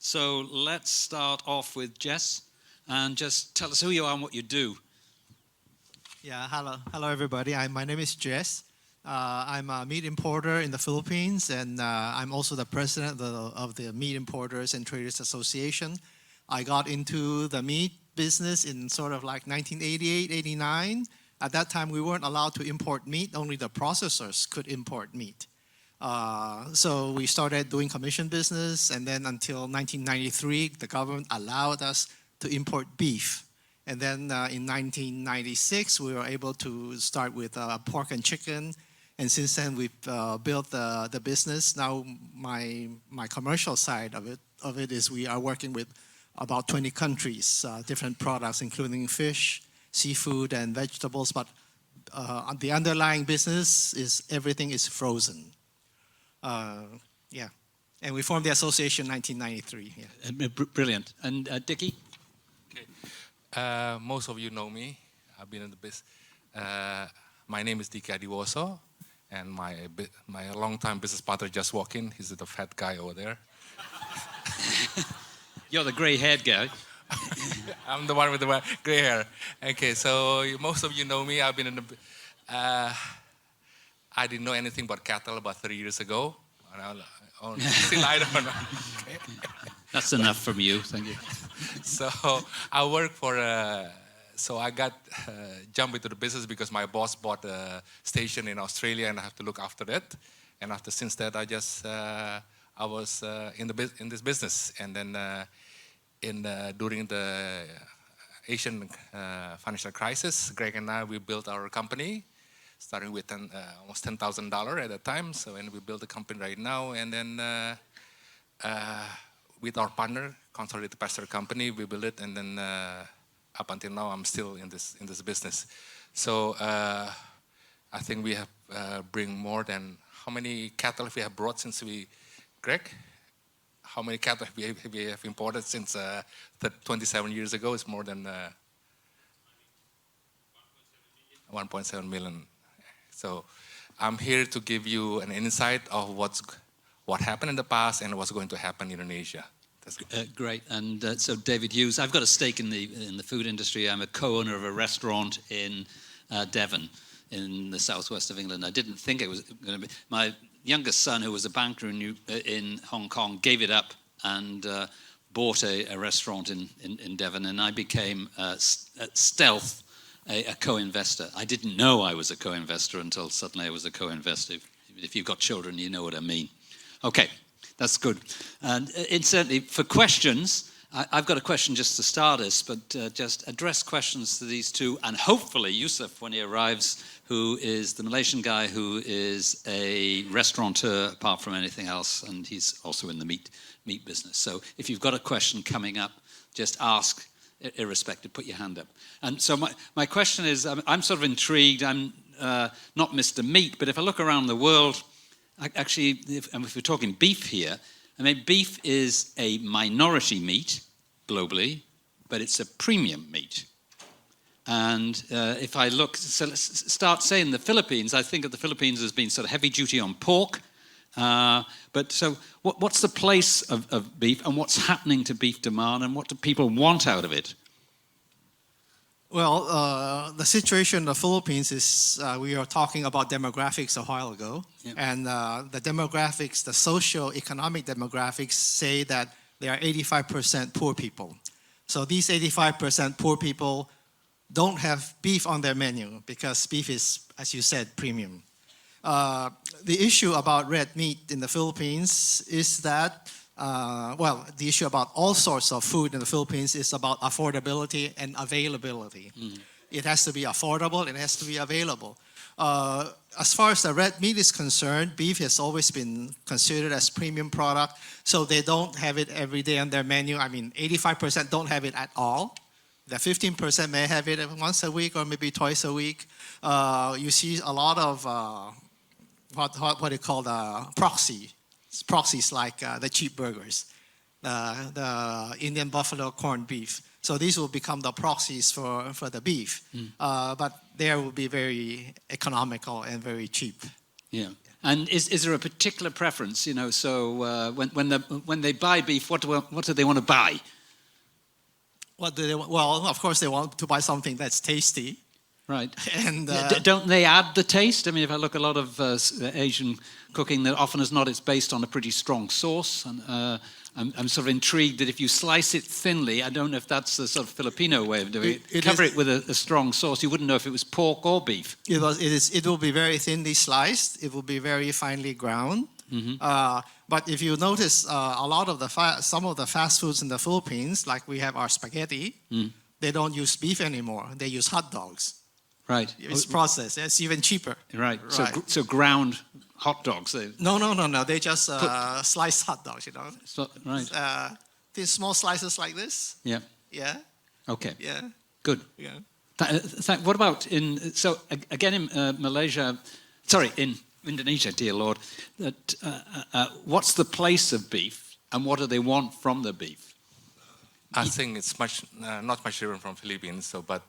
So let's start off with Jess, and just tell us who you are and what you do. Yeah, hello everybody. My name is Jess. I'm a meat importer in the Philippines, and I'm also the president of the Meat Importers and Traders Association. I got into the meat business in sort of like 1988, 89. At that time, we weren't allowed to import meat. Only the processors could import meat. So we started doing commission business, and then until 1993, the government allowed us to import beef. And then in 1996, we were able to start with pork and chicken. And since then, we've built the business. Now, my commercial side of it is we are working with about 20 countries, different products, including fish, seafood, and vegetables. But the underlying business is everything is frozen. Yeah. And we formed the association in 1993. Yeah. Brilliant. And Dicky? Okay. Most of you know me. I've been in the business. My name is Dicky Adiwoso, and my long-time business partner just walked in. He's the fat guy over there. You're the gray-haired guy. I'm the one with the gray hair. Okay, so most of you know me. I've been in the... I didn't know anything about cattle about 3 years ago. Still I don't know. Okay. That's enough from you, thank you. So I work for... So I got jumped into the business because my boss bought a station in Australia, and I have to look after that. And since that, I was in this business. And then during the Asian financial crisis, Greg and I, we built our company, starting with almost $10,000 at that time. So, and we built a company right now. And then with our partner, Consolidated Pasture Company, we built it. And then up until now, I'm still in this business. So I think we have bring more than, how many cattle we have brought since Greg? How many cattle we have imported since 27 years ago? It's more than 1.7 million. So I'm here to give you an insight of what happened in the past and what's going to happen in Indonesia. Great. And so David Hughes, I've got a stake in the food industry. I'm a co-owner of a restaurant in Devon in the southwest of England. I didn't think it was going to be. My youngest son, who was a banker in Hong Kong, gave it up and bought a restaurant in Devon, and I became stealth a co-investor. I didn't know I was a co-investor until suddenly I was a co-investor. If you've got children, you know what I mean. Okay, that's good. And incidentally, for questions, I've got a question just to start us, but just address questions to these two, and hopefully Yusof, when he arrives, who is the Malaysian guy who is a restaurateur apart from anything else, and he's also in the meat business. So if you've got a question coming up, just ask, irrespective, put your hand up. And so my question is, I'm sort of intrigued. I'm not Mr. Meat, but if I look around the world, actually, if we're talking beef here, I mean, beef is a minority meat globally, but it's a premium meat. And if I look, so let's start saying the Philippines, I think of the Philippines as being sort of heavy duty on pork. But so what's the place of beef, and what's happening to beef demand, and what do people want out of it? Well, the situation in the Philippines is, we were talking about demographics a while ago. Yeah. And the demographics, the socio-economic demographics say that there are 85% poor people. So these 85% poor people don't have beef on their menu because beef is, as you said, premium. The issue about red meat in the Philippines is that, the issue about all sorts of food in the Philippines is about affordability and availability. It has to be affordable, it has to be available. As far as the red meat is concerned, beef has always been considered as premium product, so they don't have it every day on their menu. I mean, 85% don't have it at all. The 15% may have it once a week or maybe twice a week. You see a lot of what they call proxies like the cheap burgers, the Indian buffalo corned beef. So these will become the proxies for the beef. But they will be very economical and very cheap. Yeah. And is there a particular preference? So when they buy beef, what do they want to buy? What do they want? Well, of course, they want to buy something that's tasty. Right. And don't they add the taste? I mean, if I look at a lot of Asian cooking, that often is not. It's based on a pretty strong sauce, and I'm sort of intrigued that if you slice it thinly, I don't know if that's the sort of Filipino way of doing it. Cover it with a strong sauce. You wouldn't know if it was pork or beef. It will be very thinly sliced. It will be very finely ground. But if you notice, a lot of some of the fast foods in the Philippines, like we have our spaghetti, they don't use beef anymore. They use hot dogs. Right. It's processed. It's even cheaper. Right. So ground hot dogs. No. They just slice hot dogs. So, right. These small slices like this. Yeah. Yeah. Okay. Yeah. Good. Yeah. What about in Malaysia? Sorry, in Indonesia, dear Lord. What's the place of beef, and what do they want from the beef? I think it's not much different from Philippines. But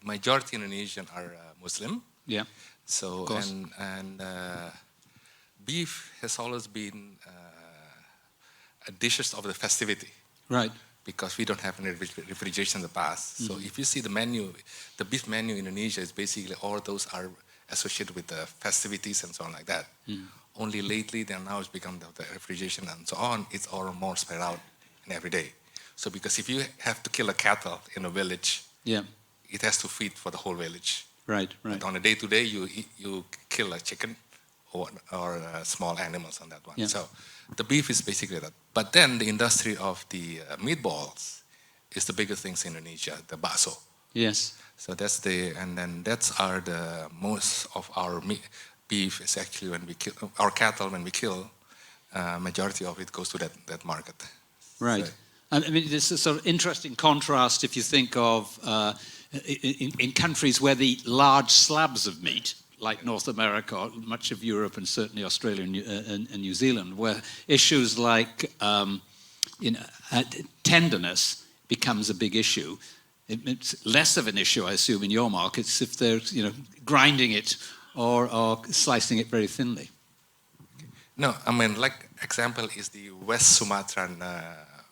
majority Indonesian are Muslim. Yeah. So and beef has always been a dishes of the festivity. Right. Because we don't have any refrigeration in the past. So if you see the menu, the beef menu in Indonesia is basically all those are associated with the festivities and so on like that. Only lately, then now it's become the refrigeration and so on. It's all more spread out in every day. So because if you have to kill a cattle in a village, it has to feed for the whole village. Right. But on a day-to-day, you kill a chicken or small animals on that one. Yeah. So the beef is basically that. But then the industry of the meatballs is the biggest things in Indonesia, the bakso. Yes. So that's the most of our beef is actually when we kill our cattle. When we kill, majority of it goes to that market. Right. So, I mean, there's a sort of interesting contrast if you think of in countries where the large slabs of meat, like North America, or much of Europe, and certainly Australia and New Zealand, where issues like tenderness becomes a big issue. It's less of an issue, I assume, in your markets if they're grinding it or slicing it very thinly. No, I mean, like example is the West Sumatran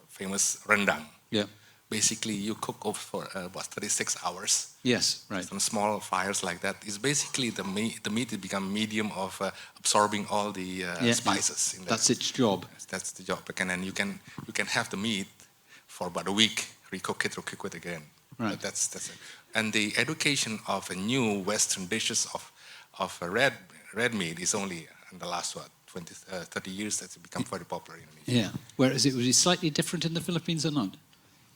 famous rendang. Yeah. Basically, you cook over for 36 hours. Yes, right. Some small fires like that. It's basically the meat has become medium of absorbing all the spices. In that's its job. That's the job. And you can have the meat for about a week, recook it again. Right. That's it. And the education of a new Western dishes of a red meat is only in the last 20, 30 years that's become very popular in Indonesia. Yeah. Whereas it was slightly different in the Philippines or not?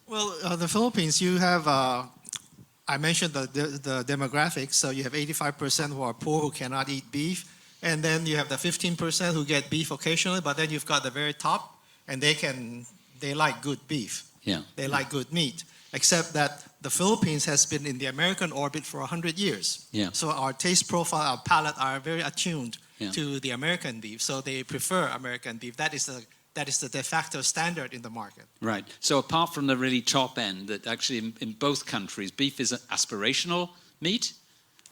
Well, the Philippines, you have, I mentioned the demographics, so you have 85% who are poor, who cannot eat beef, and then you have the 15% who get beef occasionally, but then you've got the very top, and they like good beef. Yeah. They like good meat, except that the Philippines has been in the American orbit for 100 years. Yeah. So our taste profile, our palate are very attuned Yeah. to the American beef, so they prefer American beef. That is the de facto standard in the market. Right. So apart from the really top end, that actually in both countries, beef is an aspirational meat.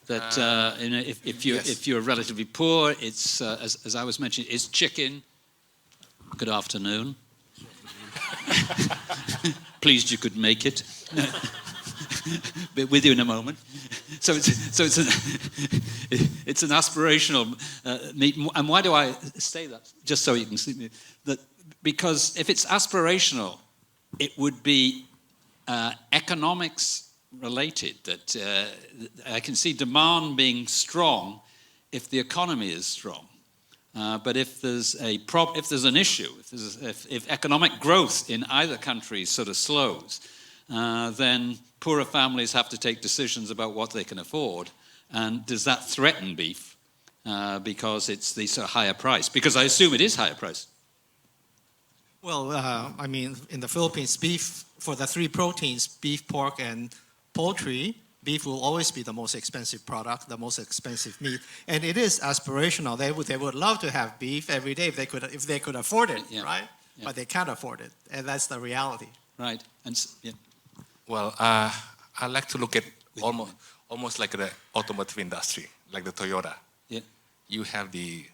That if you're relatively poor, it's as I was mentioning, it's chicken. Good afternoon. Pleased you could make it. Be with you in a moment. So it's an aspirational meat. And why do I say that? Just so you can see that. Because if it's aspirational, it would be economics related. That I can see demand being strong if the economy is strong. But if there's an issue, if economic growth in either country sort of slows, then poorer families have to take decisions about what they can afford. And does that threaten beef because it's the sort of higher price? Because I assume it is higher price. Well, I mean, in the Philippines, beef, for the three proteins, beef, pork, and poultry, beef will always be the most expensive product, the most expensive meat. And it is aspirational. They would love to have beef every day if they could afford it, right? Yeah. But they can't afford it, and that's the reality. Right. And Well, I like to look at almost like the automotive industry, like the Toyota. Yeah. You have the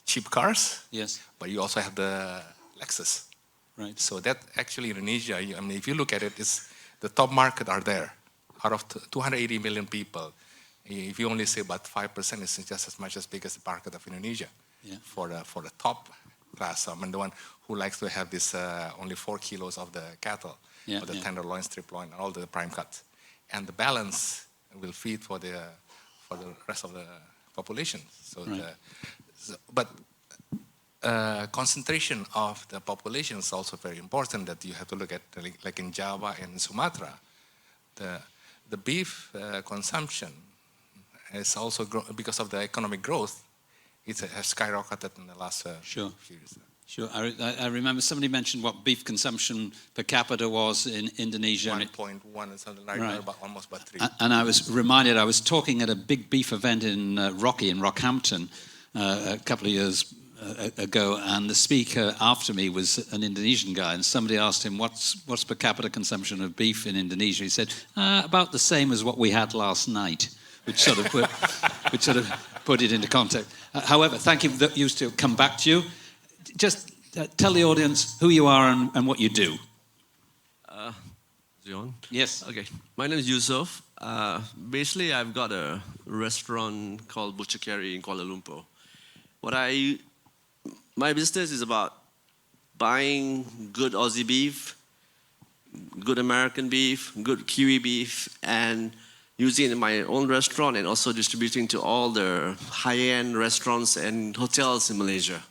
cheap cars. Yes. But you also have the Lexus. Right. So that actually Indonesia, I mean, if you look at it, it's the top market are there. Out of 280 million people, if you only say about 5%, it's just as much as big as the market of Indonesia. Yeah. For the top class, I mean, the one who likes to have this only 4 kilos of the cattle, or the tenderloin, strip loin, and all the prime cuts, and the balance will feed for the rest of the population. So, right. But concentration of the population is also very important. That you have to look at, like in Java and Sumatra, the beef consumption is also because of the economic growth. It has skyrocketed in the last few years. Sure. I remember somebody mentioned what beef consumption per capita was in Indonesia. 1.1 or something like that, almost about 3. And I was reminded, I was talking at a big beef event in Rockhampton a couple of years ago, and the speaker after me was an Indonesian guy, and somebody asked him, what's per capita consumption of beef in Indonesia? He said, about the same as what we had last night, which sort of put it into context. However, thank you, that used to come back to you. Just tell the audience who you are and what you do. John? Yes. Okay. My name is Yusof. Basically, I've got a restaurant called Butcher Carey in Kuala Lumpur. My business is about buying good Aussie beef, good American beef, good Kiwi beef, and using it in my own restaurant and also distributing to all the high-end restaurants and hotels in Malaysia.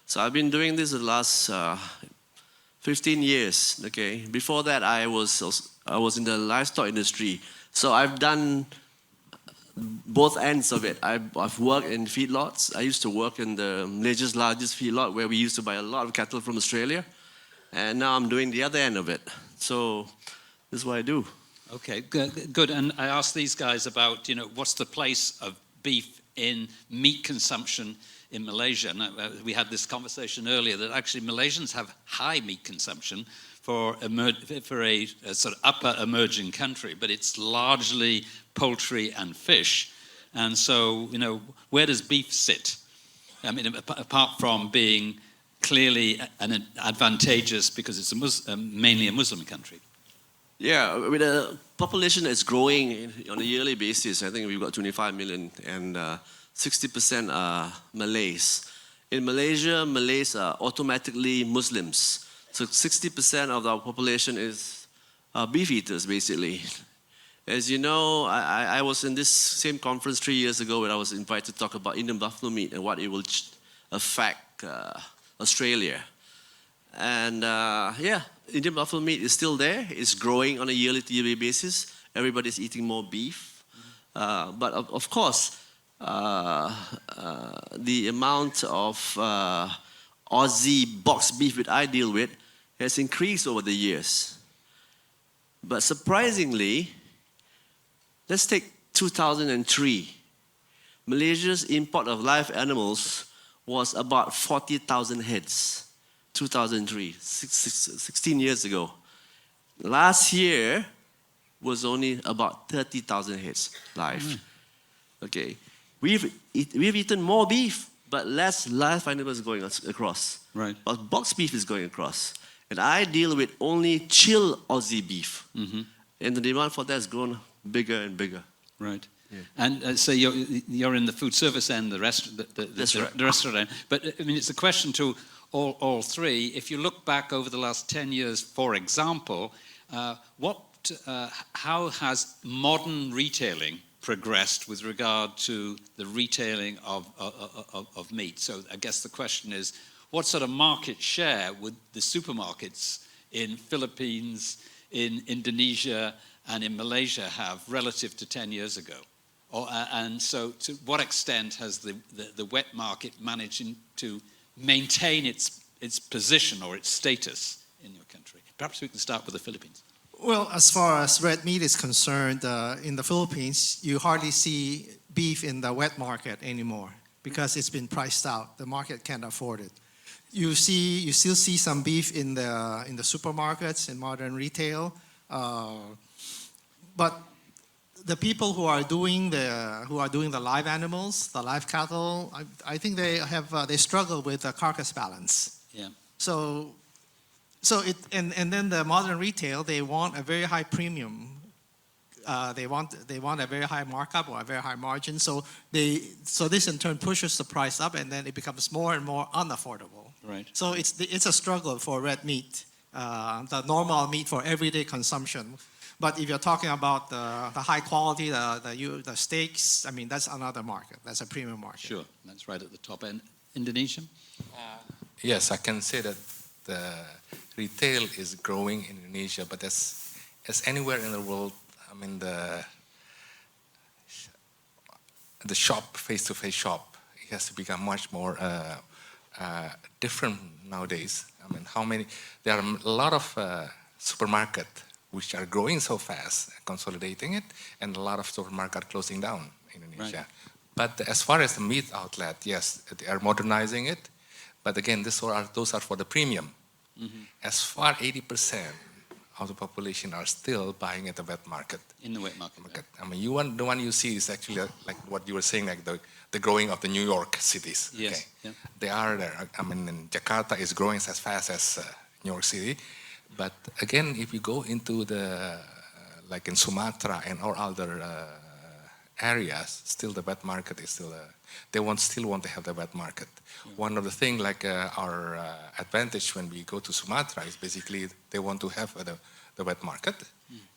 So I've been doing this the last 15 years. Okay. Before that, I was in the livestock industry. So I've done both ends of it. I've worked in feedlots. I used to work in the Malaysia's largest feedlot, where we used to buy a lot of cattle from Australia. And now I'm doing the other end of it. So this is what I do. Okay, good. And I asked these guys about, what's the place of beef in meat consumption in Malaysia. And we had this conversation earlier that actually Malaysians have high meat consumption for a sort of upper emerging country, but it's largely poultry and fish. And so, where does beef sit? I mean, apart from being clearly advantageous because it's mainly a Muslim country. Yeah, with the population that's growing on a yearly basis, I think we've got 25 million, and 60% are Malays. In Malaysia, Malays are automatically Muslims. So 60% of our population is beef eaters, basically. As you know, I was in this same conference 3 years ago when I was invited to talk about Indian buffalo meat and what it will affect Australia. And Indian buffalo meat is still there. It's growing on a yearly basis. Everybody's eating more beef. But of course, the amount of Aussie box beef that I deal with has increased over the years. But surprisingly, let's take 2003. Malaysia's import of live animals was about 40,000 heads. 2003, 16 years ago. Last year was only about 30,000 heads live. Okay, we've eaten more beef, but less live animals going across. Right. But box beef is going across. And I deal with only chill Aussie beef. Mm-hmm. And the demand for that has grown bigger and bigger. Right. Yeah. And so you're in the food service end, the restaurant end. But I mean, it's a question to all three. If you look back over the last 10 years, for example, how has modern retailing progressed with regard to the retailing of meat? So I guess the question is, what sort of market share would the supermarkets in Philippines, in Indonesia, and in Malaysia have relative to 10 years ago? And so to what extent has the wet market managed to maintain its position or its status in your country? Perhaps we can start with the Philippines. Well, as far as red meat is concerned, in the Philippines, you hardly see beef in the wet market anymore because it's been priced out. The market can't afford it. You still see some beef in the supermarkets, in modern retail, but the people who are doing the live animals, the live cattle, I think they struggle with the carcass balance. Yeah. So and then the modern retail, they want a very high premium. They want a very high markup or a very high margin. So this in turn pushes the price up, and then it becomes more and more unaffordable. Right. So it's a struggle for red meat, the normal meat for everyday consumption. But if you're talking about the high quality, the steaks, I mean, that's another market. That's a premium market. Sure, that's right at the top end. Indonesia? Yes, I can say that the retail is growing in Indonesia, but as anywhere in the world, I mean, the shop, face-to-face shop, it has to become much more different nowadays. I mean, there are a lot of supermarket which are growing so fast, consolidating it, and a lot of supermarket closing down in Indonesia. Right. But as far as the meat outlet, yes, they are modernizing it. But again, those are for the premium. Mm-hmm. As far 80% of the population are still buying at the wet market. In the wet market. Yeah. I mean, the one you see is actually like what you were saying, like the growing of the New York cities. Yes. Okay? Yeah. They are there. I mean, in Jakarta is growing as fast as New York City. But again, if you go into like in Sumatra and all other areas, still the wet market is still, they still want to have the wet market. Yeah. One of the things, like our advantage when we go to Sumatra is basically they want to have the wet market,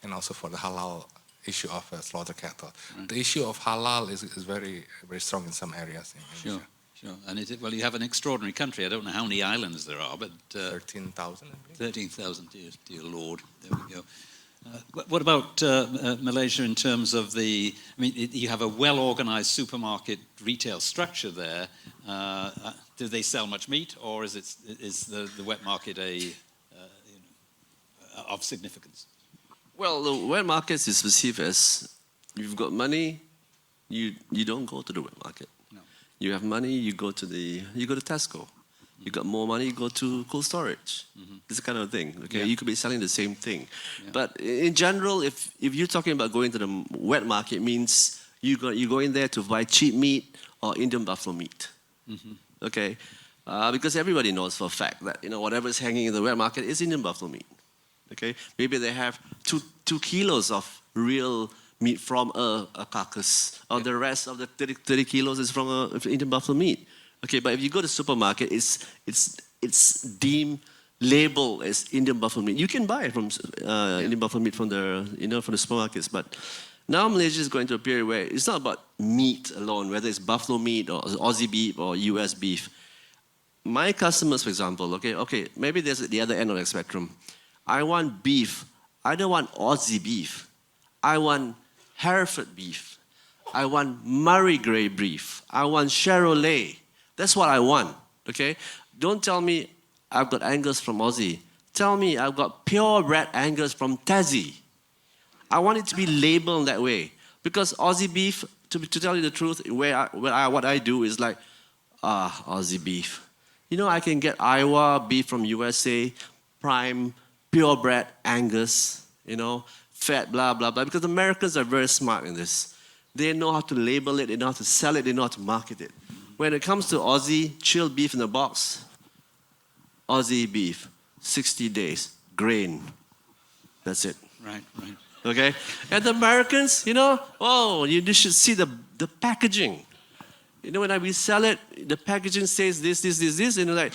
and also for the halal issue of slaughter cattle. Right. The issue of halal is very, very strong in some areas. In Indonesia. Sure. And well, you have an extraordinary country. I don't know how many islands there are, but 13,000. 13,000, dear Lord. There we go. What about Malaysia in terms of you have a well-organized supermarket retail structure there. Do they sell much meat, or is the wet market of significance? Well, the wet market is perceived as, you've got money, you don't go to the wet market. No. You have money, you go to Tesco. You got more money, you go to cold storage. Mm-hmm. This kind of thing. Okay, yeah. You could be selling the same thing, yeah. But in general, if you're talking about going to the wet market, means you go in there to buy cheap meat or Indian buffalo meat. Mm-hmm. Okay, because everybody knows for a fact that whatever is hanging in the wet market is Indian buffalo meat. Okay, maybe they have two kilos of real meat from a carcass, or the rest of the 30 kilos is from Indian buffalo meat. Okay, but if you go to the supermarket, it's deemed labeled as Indian buffalo meat. You can buy it from Indian buffalo meat from the from the supermarkets, but now Malaysia is going to a period where it's not about meat alone, whether it's buffalo meat or Aussie beef or US beef. My customers, for example, okay, maybe there's the other end of the spectrum. I want beef. I don't want Aussie beef. I want Hereford beef. I want Murray Grey beef. I want Charolais. That's what I want, okay? Don't tell me I've got Angus from Aussie. Tell me I've got purebred Angus from Tassie. I want it to be labeled that way. Because Aussie beef, to tell you the truth, what I do is like, Aussie beef. I can get Iowa beef from USA, prime, purebred Angus, fat, blah, blah, blah. Because Americans are very smart in this. They know how to label it, they know how to sell it, they know how to market it. When it comes to Aussie chilled beef in a box, Aussie beef, 60 days, grain. That's it. Right. Okay? And the Americans, you should see the packaging. When we sell it, the packaging says this, like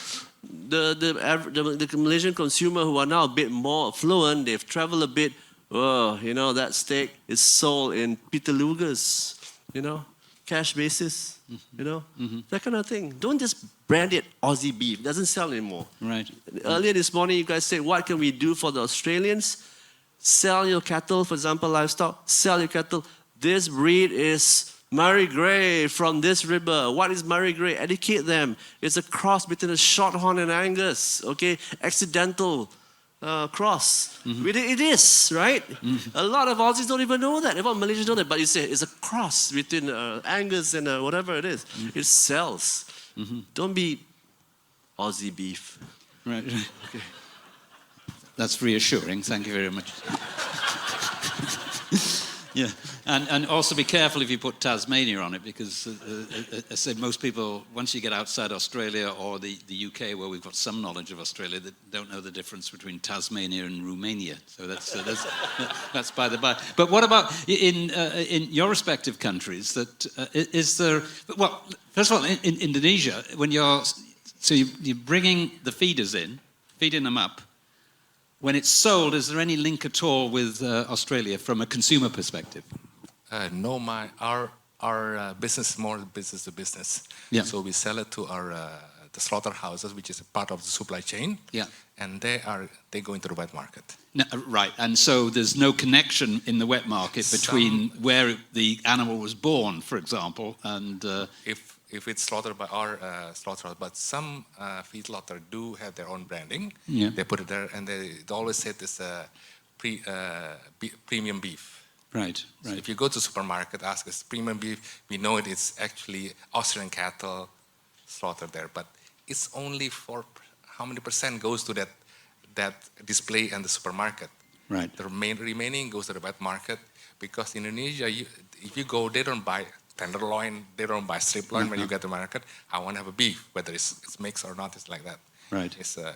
the Malaysian consumer who are now a bit more affluent, they've traveled a bit, that steak is sold in Pitalugas, cash basis, that kind of thing. Don't just brand it Aussie beef. It doesn't sell anymore. Right. Earlier this morning, you guys said, what can we do for the Australians? Sell your cattle, for example, livestock. Sell your cattle. This breed is Murray Grey from this river. What is Murray Grey? Educate them. It's a cross between a Shorthorn and Angus. Okay, accidental cross. Mm-hmm. It is, right? Mm-hmm. A lot of Aussies don't even know that. A lot of Malaysians know that, but you say it's a cross between Angus and whatever it is. Mm-hmm. It sells. Mm-hmm. Don't be Aussie beef. Right. Okay. That's reassuring. Thank you very much. Yeah. And also be careful if you put Tasmania on it, because I say most people, once you get outside Australia or the UK, where we've got some knowledge of Australia, they don't know the difference between Tasmania and Romania. So that's by the by. But what about in your respective countries? That is there? Well, first of all, in Indonesia, when you're bringing the feeders in, feeding them up. When it's sold, is there any link at all with Australia from a consumer perspective? No, our business is more business to business. Yeah. So we sell it to the slaughterhouses, which is a part of the supply chain. Yeah. And they go into the wet market. No, right, and so there's no connection in the wet market between where the animal was born, for example, and if it's slaughtered by our slaughterhouse, but some feedlotter do have their own branding. Yeah. They put it there, and they always say this premium beef. Right. So if you go to supermarket, ask us premium beef, we know it's actually Australian cattle slaughtered there, but it's only for how many percent goes to that display in the supermarket. Right. The remaining goes to the wet market, because in Indonesia, if you go, they don't buy tenderloin, they don't buy strip loin when you get to market. I want to have a beef, whether it's mixed or not, it's like that. Right. It's a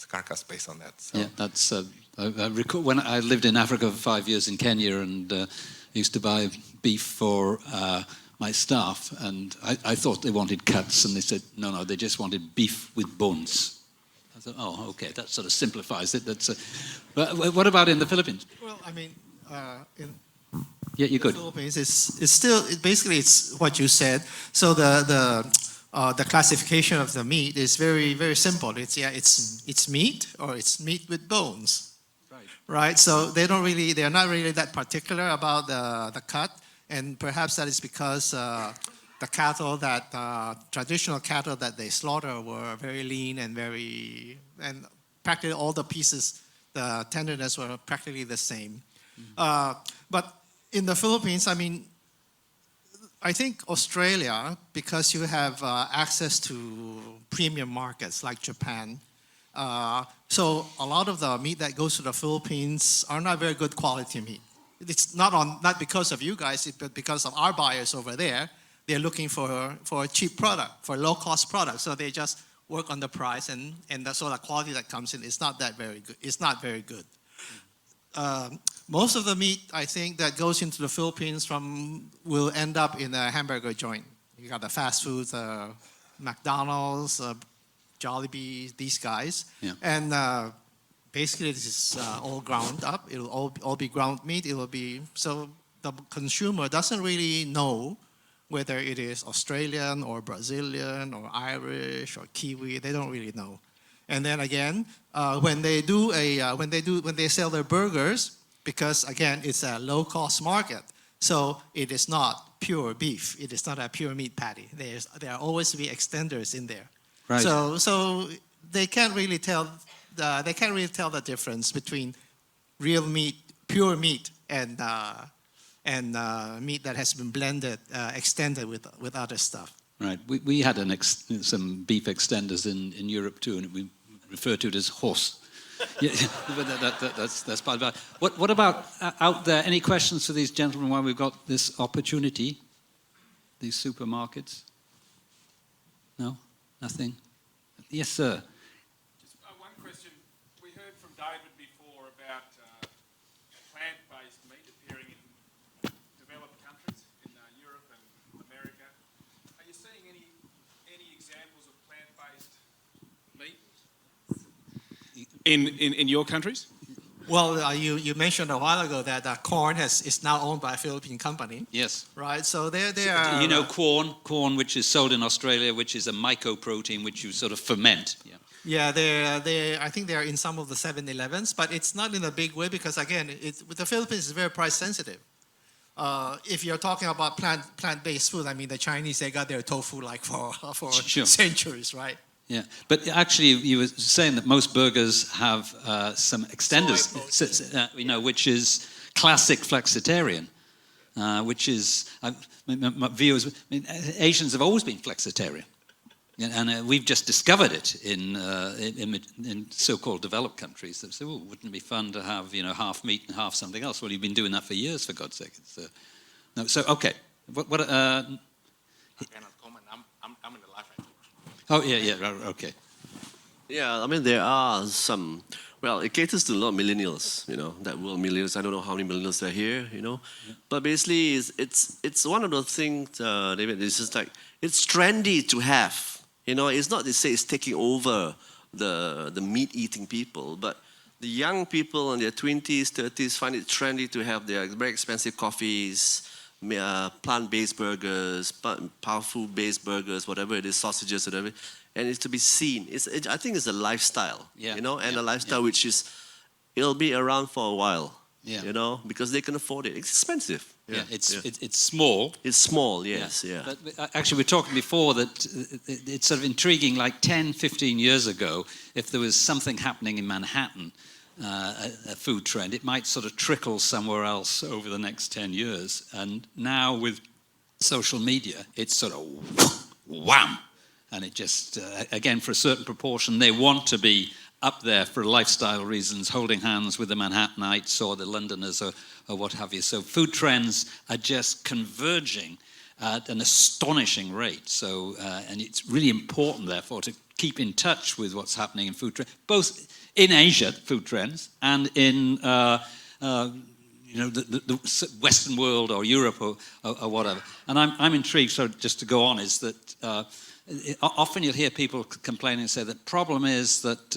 carcass based on that. So. Yeah, that's. I recall when I lived in Africa for 5 years in Kenya, and used to buy beef for my staff, and I thought they wanted cuts, and they said no, they just wanted beef with bones. I thought, oh, okay, that sort of simplifies it. But what about in the Philippines? Well, I mean, Yeah, you're good. The Philippines it's still basically it's what you said. So the classification of the meat is very, very simple. It's meat, or it's meat with bones. Right. So they're not really that particular about the cut, and perhaps that is because the cattle traditional cattle that they slaughter were very lean and practically all the pieces, the tenderness were practically the same. But in the Philippines, I mean, I think Australia, because you have access to premium markets like Japan, so a lot of the meat that goes to the Philippines are not very good quality meat. It's not because of you guys, but because of our buyers over there. They're looking for a cheap product, for a low-cost product. So they just work on the price, and the sort of quality that comes in is not that very good. It's not very good. Most of the meat, I think, that goes into the Philippines will end up in a hamburger joint. You got the fast foods, McDonald's, Jollibee, these guys. Yeah. And basically, this is all ground up. It'll all be ground meat. So the consumer doesn't really know whether it is Australian or Brazilian or Irish or Kiwi. They don't really know. And then again, when they sell their burgers, because again, it's a low-cost market, so it is not pure beef. It is not a pure meat patty. There are always be extenders in there. Right. So they can't really tell the difference between real meat, pure meat, and meat that has been blended, extended with other stuff. Right. We had some beef extenders in Europe too, and we refer to it as horse. Yeah, but that's part of it. What about out there? Any questions for these gentlemen while we've got this opportunity? These supermarkets? No? Nothing? Yes, sir. Just one question. We heard from David before about plant-based meat appearing in developed countries in Europe and America. Are you seeing any examples of plant-based meat in your countries? Well, you mentioned a while ago that corn is now owned by a Philippine company. Yes. Right. So they are. You know, corn, which is sold in Australia, which is a mycoprotein which you sort of ferment. Yeah. Yeah, I think they are in some of the 7-Elevens, but it's not in a big way because again, with the Philippines is very price sensitive. If you're talking about plant-based food, I mean the Chinese, they got their tofu like for Sure. centuries, right? Yeah, but actually, you were saying that most burgers have some extenders, which is classic flexitarian, which is my viewers. Asians have always been flexitarian, and we've just discovered it in so-called developed countries. They say, "Oh, wouldn't it be fun to have half meat and half something else?" Well, you've been doing that for years, for God's sake. No. So okay. What I cannot comment. I'm in the life. oh yeah. Okay. Yeah, I mean, there are some, well, it caters to a lot of millennials, that world millennials. I don't know how many millennials are here. But basically, it's one of those things, David, it's just like, it's trendy to have. It's not to say it's taking over the meat-eating people, but the young people in their 20s, 30s find it trendy to have their very expensive coffees, plant-based burgers, powerful-based burgers, whatever it is, sausages, whatever. And it's to be seen. I think it's a lifestyle, and a lifestyle which it'll be around for a while, because they can afford it. It's expensive. Yeah, it's small. It's small, yes, But actually, we were talking before that it's sort of intriguing, like 10, 15 years ago, if there was something happening in Manhattan, a food trend, it might sort of trickle somewhere else over the next 10 years. And now with social media, it's sort of wham! And it just, again, for a certain proportion, they want to be up there for lifestyle reasons, holding hands with the Manhattanites or the Londoners or what have you. So food trends are just converging at an astonishing rate. So, and it's really important, therefore, to keep in touch with what's happening in food trends, both in Asia, food trends, and in the Western world or Europe or whatever. And I'm intrigued, so just to go on, is that often you'll hear people complain and say that problem is that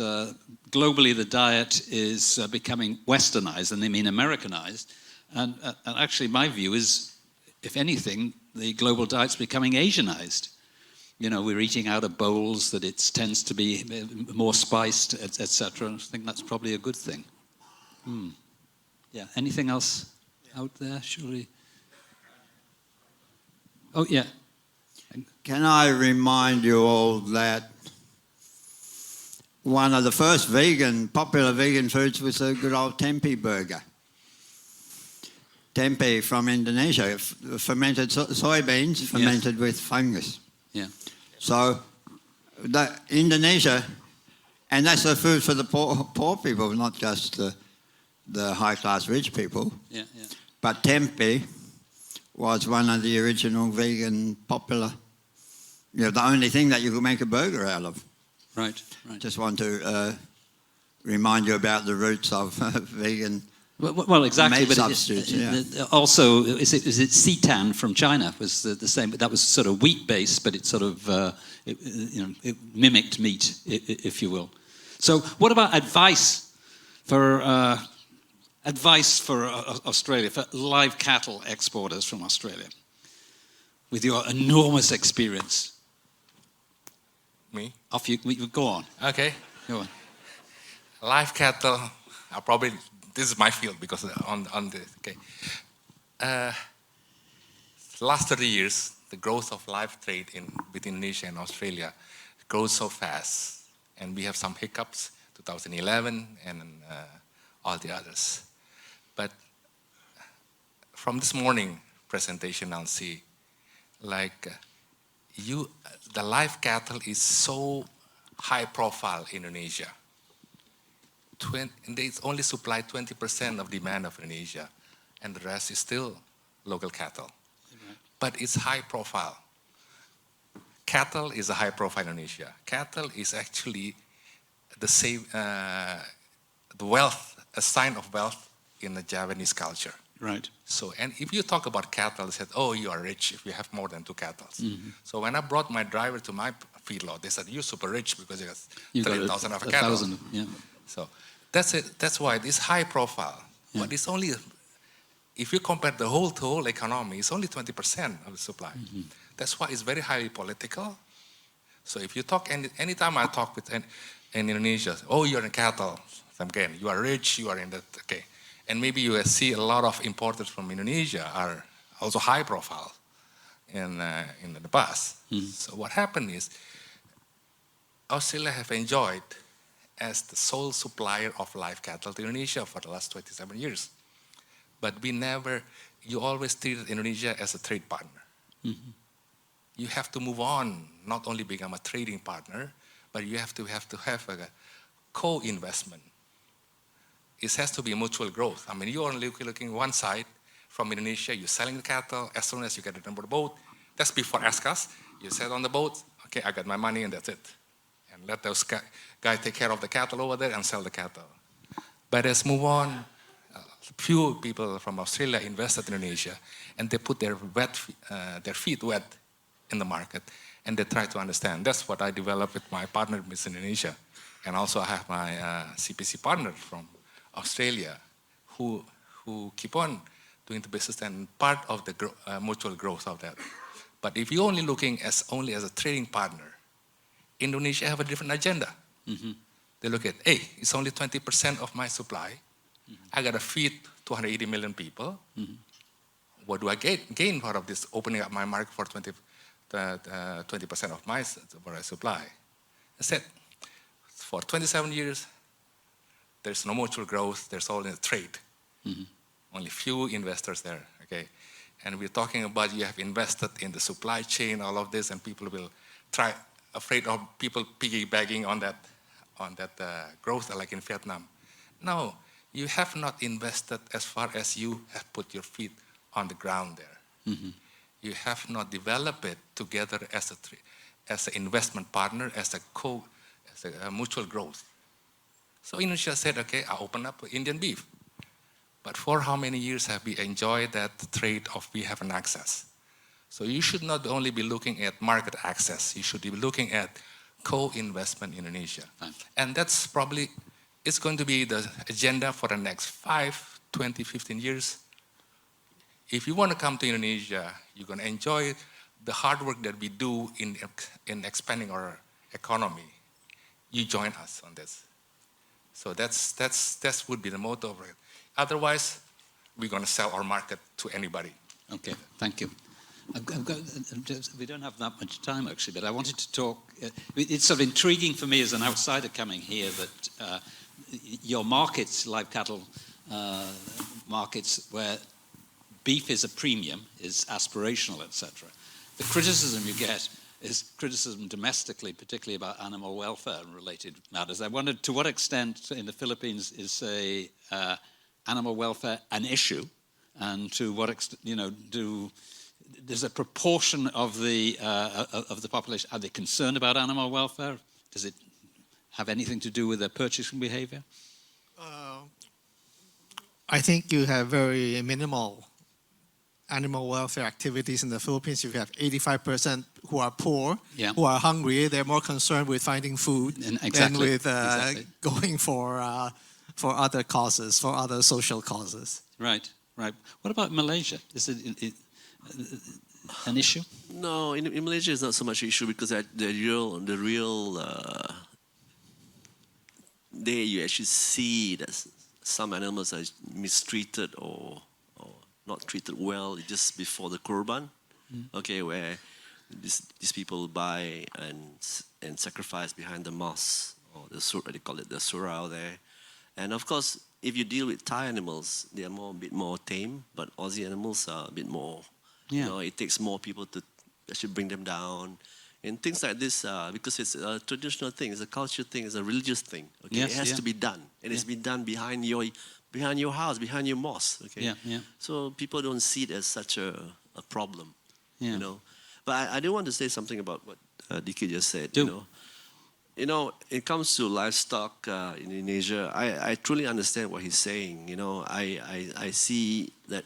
globally the diet is becoming westernized, and they mean Americanized. And actually my view is, if anything, the global diet's becoming Asianized. We're eating out of bowls that it tends to be more spiced, etc. I think that's probably a good thing. Yeah, anything else out there, surely? Oh, yeah. Can I remind you all that one of the first popular vegan foods was a good old tempeh burger. Tempeh from Indonesia, fermented soybeans fermented with fungus. Yeah. So Indonesia, and that's the food for the poor people, not just the high-class rich people. Yeah. But tempeh was one of the original vegan popular, the only thing that you could make a burger out of. Right. Just want to remind you about the roots of vegan. Well, exactly. Meat but substitutes, also, is it seitan from China was the same? But that was sort of wheat-based, but it sort of it mimicked meat, if you will. So, what about advice for Australia, for live cattle exporters from Australia, with your enormous experience? Me? Off you go on. Okay. Go on. Live cattle, this is my field because last 30 years, the growth of live trade between Indonesia and Australia grows so fast. And we have some hiccups, 2011 and all the others. But from this morning presentation, I'll see, the live cattle is so high profile in Indonesia. And they only supply 20% of demand of Indonesia, and the rest is still local cattle. Right. But it's high profile. Cattle is a high profile in Indonesia. Cattle is actually the wealth, a sign of wealth in the Javanese culture. Right. So, and if you talk about cattle, they said, oh, you are rich if you have more than 2 cattle. Mm-hmm. So when I brought my driver to my feedlot, they said, you're super rich because you got 30,000 of a cattle. 1,000, yeah. So that's it. That's why this high profile. Yeah. But it's only, if you compare the whole economy, it's only 20% of the supply. Mm-hmm. That's why it's very highly political. So if you talk, anytime I talk with in Indonesia, oh, you're in cattle. Again, you are rich, you are in that, okay. And maybe you see a lot of importers from Indonesia are also high profile in the past. Mm-hmm. So what happened is Australia have enjoyed as the sole supplier of live cattle to Indonesia for the last 27 years. But you always treated Indonesia as a trade partner. Mm-hmm. You have to move on, not only become a trading partner, but you have to have a co-investment. It has to be mutual growth. I mean, you're only looking one side, from Indonesia, you're selling the cattle. As soon as you get it on the boat, that's before ask us. You set on the boat, okay, I got my money and that's it. And let those guys take care of the cattle over there and sell the cattle. But let's move on. Few people from Australia invested in Indonesia, and they put their feet wet in the market, and they try to understand. That's what I developed with my partner in Indonesia. And also I have my CPC partner from Australia who keep on doing the business and part of the mutual growth of that. But if you're only looking only as a trading partner, Indonesia have a different agenda. Mm-hmm. They look at, hey, it's only 20% of my supply. Mm-hmm. I got to feed 280 million people. Mm-hmm. What do I gain out of this opening up my market for 20% of my supply? I said, for 27 years, there's no mutual growth. There's only trade. Mm-hmm. Only few investors there, okay? And we're talking about you have invested in the supply chain, all of this, and people will afraid of people piggybacking on that growth like in Vietnam. No, you have not invested as far as you have put your feet on the ground there. Mm-hmm. You have not developed it together as an investment partner, as a mutual growth. So Indonesia said, okay, I'll open up Indian beef. But for how many years have we enjoyed that trade of we have an access? So you should not only be looking at market access, you should be looking at co-investment in Indonesia. And that's probably, it's going to be the agenda for the next 5, 20, 15 years. If you want to come to Indonesia, you're going to enjoy the hard work that we do in expanding our economy. You join us on this. So that would be the motto of it. Otherwise, we're going to sell our market to anybody. Okay, thank you. We don't have that much time, actually, but I wanted to talk. It's sort of intriguing for me as an outsider coming here that your markets, live cattle markets, where beef is a premium, is aspirational, etc. The criticism you get is criticism domestically, particularly about animal welfare and related matters. I wondered to what extent in the Philippines is animal welfare an issue, and to what extent, there's a proportion of the population, are they concerned about animal welfare? Does it have anything to do with their purchasing behavior? I think you have very minimal animal welfare activities in the Philippines. You have 85% who are poor, who are hungry. They're more concerned with finding food than with going for other causes, for other social causes. Right. What about Malaysia? Is it an issue? No, in Malaysia it's not so much an issue because the real there you actually see that some animals are mistreated or not treated well just before the Kurban, okay, where these people buy and sacrifice behind the mosque, or they call it the surau there. And of course, if you deal with Thai animals, they are a bit more tame, but Aussie animals are a bit more, it takes more people to actually bring them down. And things like this, because it's a traditional thing, it's a culture thing, it's a religious thing. Okay, it has to be done, and it's been done behind your house, behind your mosque. Okay, so people don't see it as such a problem, But I do want to say something about what Dicky just said. It comes to livestock in Indonesia. I truly understand what he's saying. I see that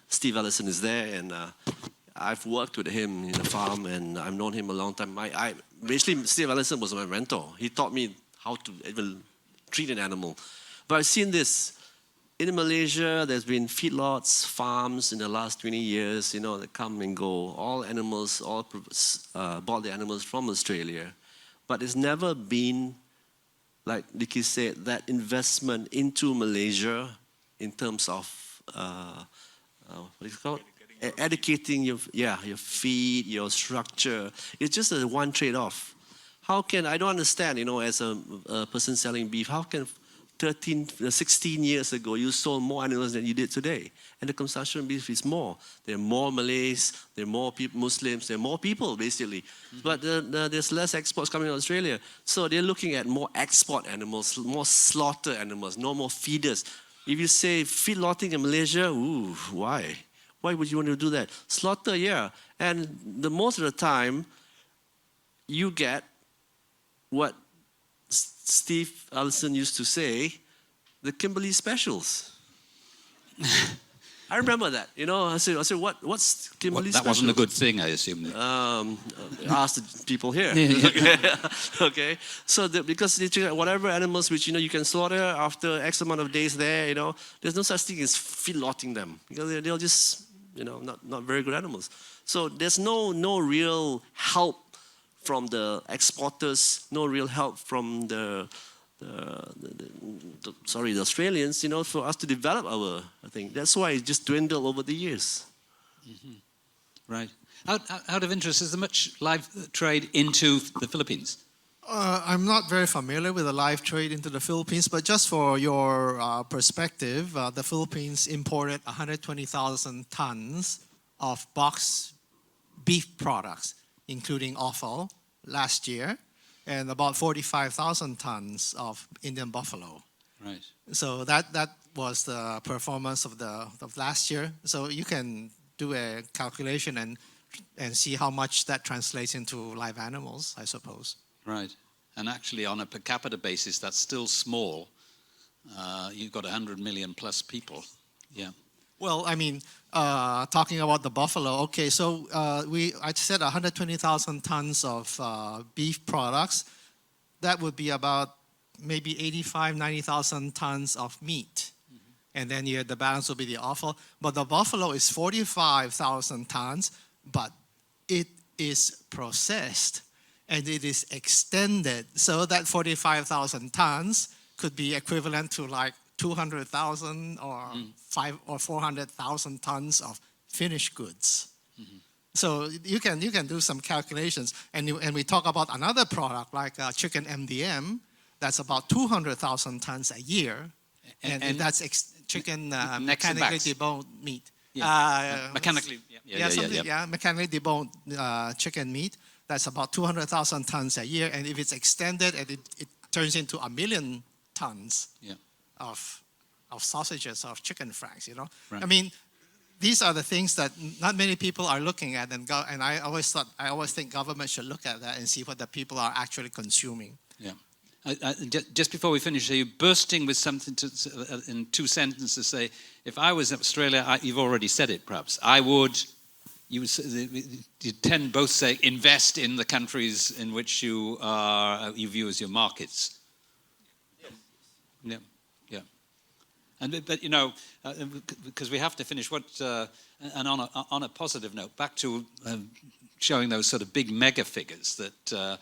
Steve Ellison is there, and I've worked with him in the farm, and I've known him a long time. Basically, Steve Ellison was my mentor. He taught me how to even treat an animal. But I've seen this. In Malaysia, there's been feedlots, farms in the last 20 years, that come and go. All bought the animals from Australia. But it's never been, like Dicky said, that investment into Malaysia in terms of, what is it called? Educating your feed, your structure. It's just a one trade-off. I don't understand, as a person selling beef, how can 16 years ago, you sold more animals than you did today. And the consumption of beef is more. There are more Malays, there are more Muslims, there are more people, basically. But there's less exports coming to Australia. So they're looking at more export animals, more slaughter animals, no more feeders. If you say feedlotting in Malaysia, ooh, why? Why would you want to do that? Slaughter, yeah. And most of the time, you get what Steve Allison used to say, the Kimberley specials. I remember that. You know, I said, what's Kimberley That specials? wasn't a good thing, I assume. Ask the people here. Okay. So because whatever animals which you can slaughter after X amount of days there, there's no such thing as feedlotting them because they'll just not very good animals. So there's no real help from the exporters, no real help from the Australians, for us to develop our thing. That's why it just dwindled over the years. Mm-hmm. Right. Out of interest, is there much live trade into the Philippines? I'm not very familiar with the live trade into the Philippines, but just for your perspective, the Philippines imported 120,000 tons of boxed beef products, including offal, last year, and about 45,000 tons of Indian buffalo. Right. So that was the performance of last year. So you can do a calculation and see how much that translates into live animals, I suppose. Right. And actually, on a per capita basis, that's still small. You've got 100 million plus people. Yeah. Well, I mean, talking about the buffalo, okay, so I said 120,000 tons of beef products. That would be about maybe 85, 90,000 tons of meat. Mm-hmm. And then the balance will be the offal. But the buffalo is 45,000 tons, but it is processed and it is extended. So that 45,000 tons could be equivalent to like 200,000 or 500,000 or 400,000 tons of finished goods. Mm-hmm. So you can do some calculations, and we talk about another product like chicken MDM. That's about 200,000 tons a year, and that's chicken mechanically deboned meat. Yeah. Mechanically, mechanically deboned chicken meat. That's about 200,000 tons a year, and if it's extended, and it turns into 1 million tons. Yeah. Of sausages, of chicken franks, Right. I mean, these are the things that not many people are looking at, and I always think government should look at that and see what the people are actually consuming. Yeah. Just before we finish, are you bursting with something in 2 sentences to say, if I was in Australia, you've already said it perhaps, you tend both say invest in the countries in which you view as your markets. Yeah. But because we have to finish. And on a positive note, back to showing those sort of big mega figures that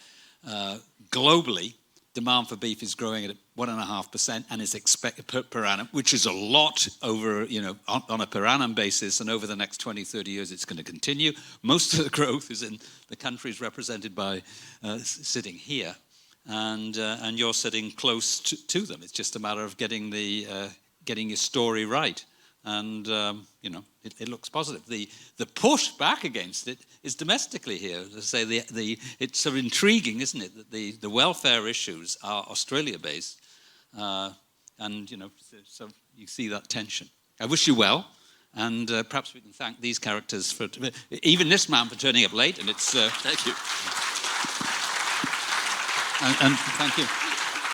globally demand for beef is growing at 1.5% and is expected per annum, which is a lot over on a per annum basis, and over the next 20, 30 years it's going to continue. Most of the growth is in the countries represented by sitting here, and you're sitting close to them. It's just a matter of getting your story right, and it looks positive. The push back against it is domestically here. To say it's sort of intriguing, isn't it, that the welfare issues are Australia based, and so you see that tension. I wish you well, and perhaps we can thank these characters for even this man for turning up late. And it's thank you, and thank you.